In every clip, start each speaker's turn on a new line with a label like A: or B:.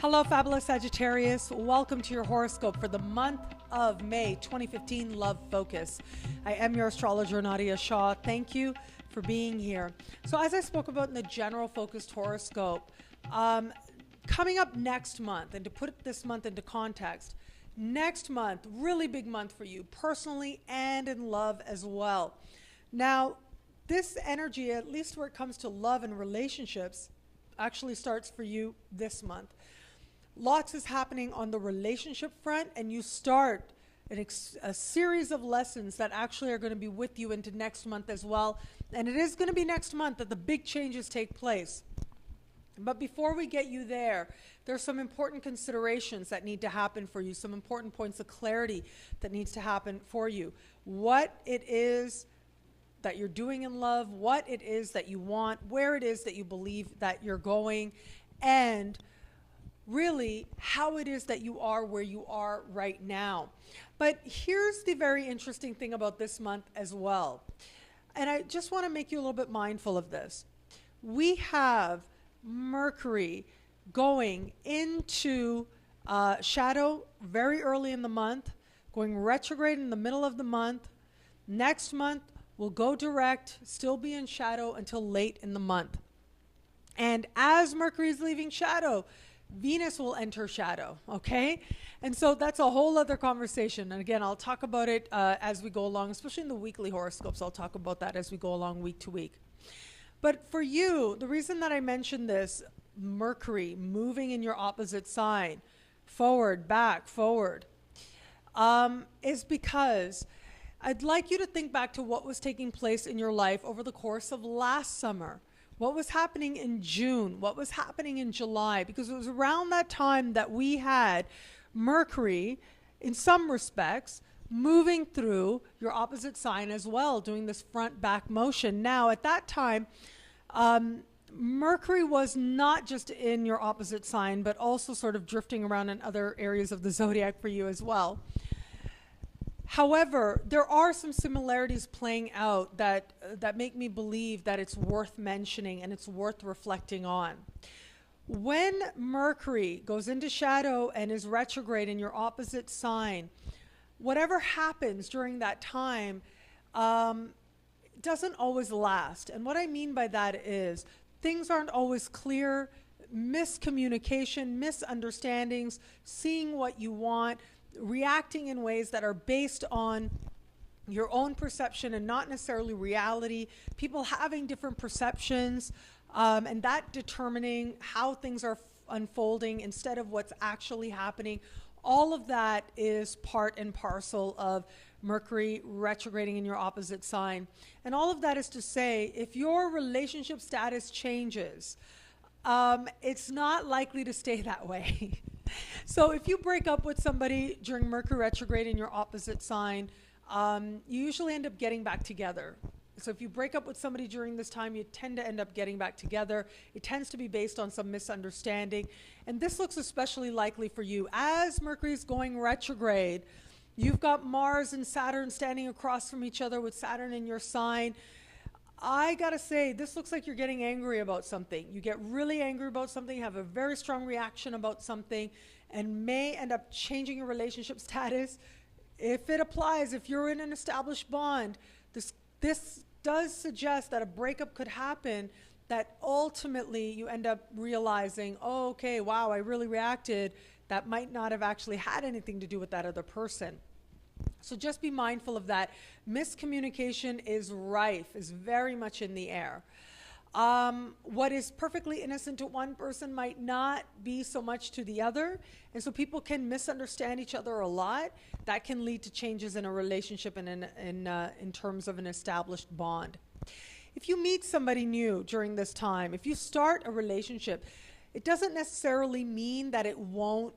A: Hello, fabulous Sagittarius. Welcome to your horoscope for the month of May 2015 Love Focus. I am your astrologer, Nadiya Shah. Thank you for being here. So as I spoke about in the general focused horoscope, coming up next month, and to put this month into context, next month, really big month for you personally and in love as well. Now, this energy, at least where it comes to love and relationships, actually starts for you this month. Lots is happening on the relationship front, and you start a series of lessons that actually are going to be with you into next month as well. And it is going to be next month that the big changes take place. But before we get you there, there's some important considerations that need to happen for you, some important points of clarity that needs to happen for you. What it is that you're doing in love, what it is that you want, where it is that you believe that you're going, and really how it is that you are where you are right now. But here's the very interesting thing about this month as well. And I just want to make you a little bit mindful of this. We have Mercury going into shadow very early in the month, going retrograde in the middle of the month. Next month will go direct, still be in shadow until late in the month. And as Mercury is leaving shadow, Venus will enter shadow, okay? And so that's a whole other conversation. And again, I'll talk about it as we go along, especially in the weekly horoscopes. I'll talk about that as we go along week to week. But for you, the reason that I mentioned this, Mercury moving in your opposite sign, forward, back, forward, is because I'd like you to think back to what was taking place in your life over the course of last summer. What was happening in June? What was happening in July? Because it was around that time that we had Mercury, in some respects, moving through your opposite sign as well, doing this front-back motion. Now, at that time, Mercury was not just in your opposite sign, but also sort of drifting around in other areas of the zodiac for you as well. However, there are some similarities playing out that make me believe that it's worth mentioning and it's worth reflecting on. When Mercury goes into shadow and is retrograde in your opposite sign, whatever happens during that time doesn't always last. And what I mean by that is things aren't always clear, miscommunication, misunderstandings, seeing what you want, reacting in ways that are based on your own perception and not necessarily reality, people having different perceptions, and that determining how things are unfolding instead of what's actually happening. All of that is part and parcel of Mercury retrograding in your opposite sign. And all of that is to say, if your relationship status changes, it's not likely to stay that way. So if you break up with somebody during Mercury retrograde in your opposite sign, you usually end up getting back together. So if you break up with somebody during this time, you tend to end up getting back together. It tends to be based on some misunderstanding. And this looks especially likely for you. As Mercury is going retrograde, you've got Mars and Saturn standing across from each other with Saturn in your sign. I gotta say, this looks like you're getting angry about something. You get really angry about something, have a very strong reaction about something, and may end up changing your relationship status. If it applies, if you're in an established bond, this does suggest that a breakup could happen, that ultimately you end up realizing, oh, okay, wow, I really reacted. That might not have actually had anything to do with that other person. So just be mindful of that. Miscommunication is rife, is very much in the air. What is perfectly innocent to one person might not be so much to the other. And so people can misunderstand each other a lot. That can lead to changes in a relationship and in terms of an established bond. If you meet somebody new during this time, if you start a relationship, it doesn't necessarily mean that it won't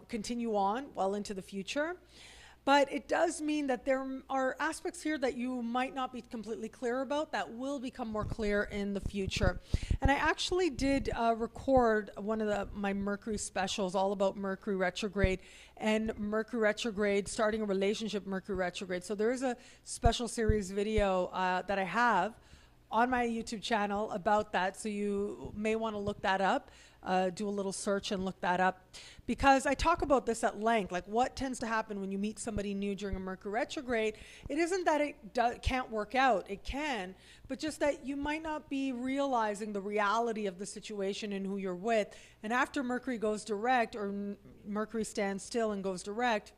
A: continue on well into the future. But it does mean that there are aspects here that you might not be completely clear about that will become more clear in the future. And I actually did record one of my Mercury specials all about Mercury retrograde and Mercury retrograde, starting a relationship Mercury retrograde. So there is a special series video that I have on my YouTube channel about that, so you may want to look that up. Do a little search and look that up, because I talk about this at length, like what tends to happen when you meet somebody new during a Mercury retrograde. It isn't that it can't work out, it can, but just that you might not be realizing the reality of the situation and who you're with. And after Mercury goes direct, or Mercury stands still and goes direct,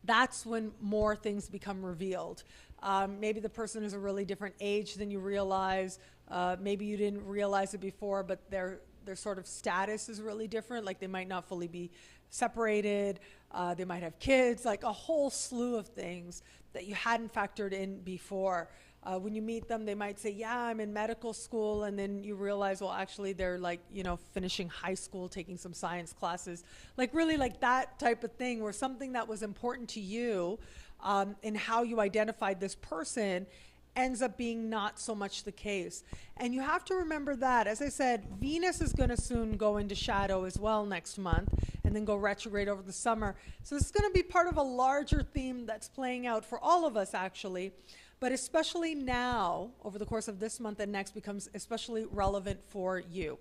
A: that's when more things become revealed. Maybe the person is a really different age than you realize. Maybe you didn't realize it before, but their sort of status is really different. Like they might not fully be separated. They might have kids, like a whole slew of things that you hadn't factored in before. When you meet them, they might say, yeah, I'm in medical school. And then you realize, well, actually they're like, you know, finishing high school, taking some science classes, like really like that type of thing, where something that was important to you in how you identified this person ends up being not so much the case. And you have to remember that, as I said, Venus is going to soon go into shadow as well next month, and then go retrograde over the summer. So this is going to be part of a larger theme that's playing out for all of us, actually. But especially now, over the course of this month and next, becomes especially relevant for you.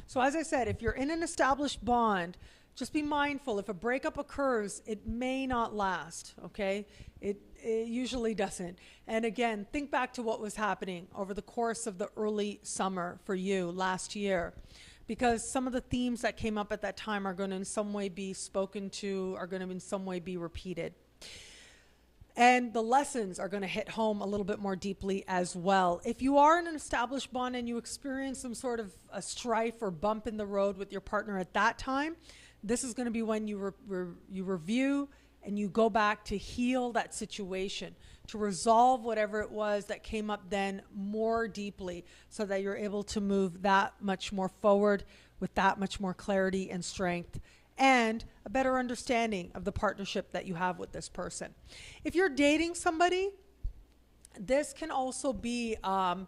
A: So as I said, if you're in an established bond, just be mindful. If a breakup occurs, it may not last, okay? It usually doesn't. And again, think back to what was happening over the course of the early summer for you last year, because some of the themes that came up at that time are going to in some way be spoken to, are going to in some way be repeated. And the lessons are going to hit home a little bit more deeply as well. If you are in an established bond and you experience some sort of a strife or bump in the road with your partner at that time, this is going to be when you review and you go back to heal that situation, to resolve whatever it was that came up then more deeply, so that you're able to move that much more forward with that much more clarity and strength, and a better understanding of the partnership that you have with this person. If you're dating somebody, this can also be, I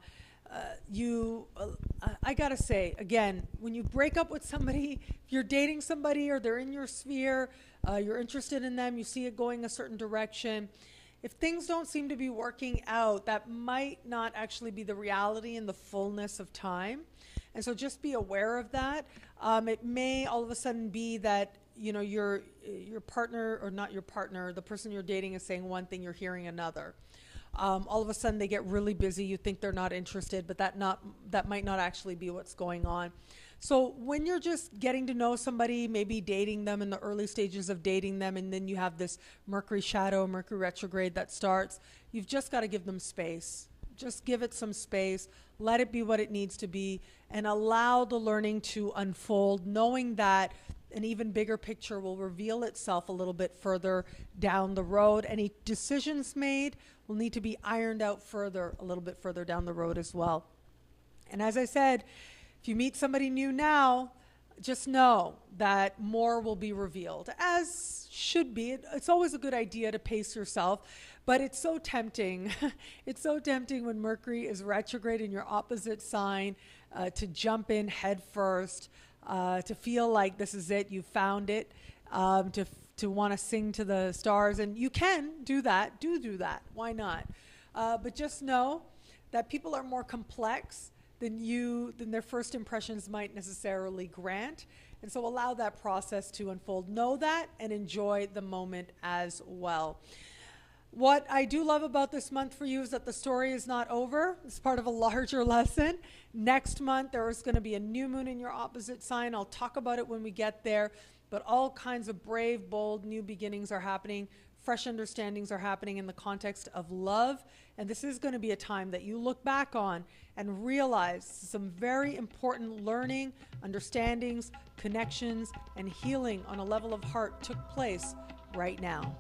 A: gotta say, again, when you break up with somebody, if you're dating somebody or they're in your sphere, you're interested in them, you see it going a certain direction, if things don't seem to be working out, that might not actually be the reality in the fullness of time. And so just be aware of that. It may all of a sudden be that, you know, your partner, or not your partner, the person you're dating is saying one thing, you're hearing another. All of a sudden they get really busy, you think they're not interested, but that might not actually be what's going on. So when you're just getting to know somebody, maybe dating them in the early stages of dating them, and then you have this Mercury shadow, Mercury retrograde that starts, you've just got to give them space. Just give it some space, let it be what it needs to be, and allow the learning to unfold, knowing that an even bigger picture will reveal itself a little bit further down the road. Any decisions made will need to be ironed out further, a little bit further down the road as well. And as I said, if you meet somebody new now, just know that more will be revealed, as should be. It's always a good idea to pace yourself, but it's so tempting. It's so tempting when Mercury is retrograde in your opposite sign to jump in head first, to feel like this is it, you found it, to want to sing to the stars. And you can do that, do that, why not? But just know that people are more complex than their first impressions might necessarily grant. And so allow that process to unfold. Know that and enjoy the moment as well. What I do love about this month for you is that the story is not over. It's part of a larger lesson. Next month, there is going to be a new moon in your opposite sign. I'll talk about it when we get there. But all kinds of brave, bold, new beginnings are happening. Fresh understandings are happening in the context of love. And this is going to be a time that you look back on and realize some very important learning, understandings, connections, and healing on a level of heart took place right now.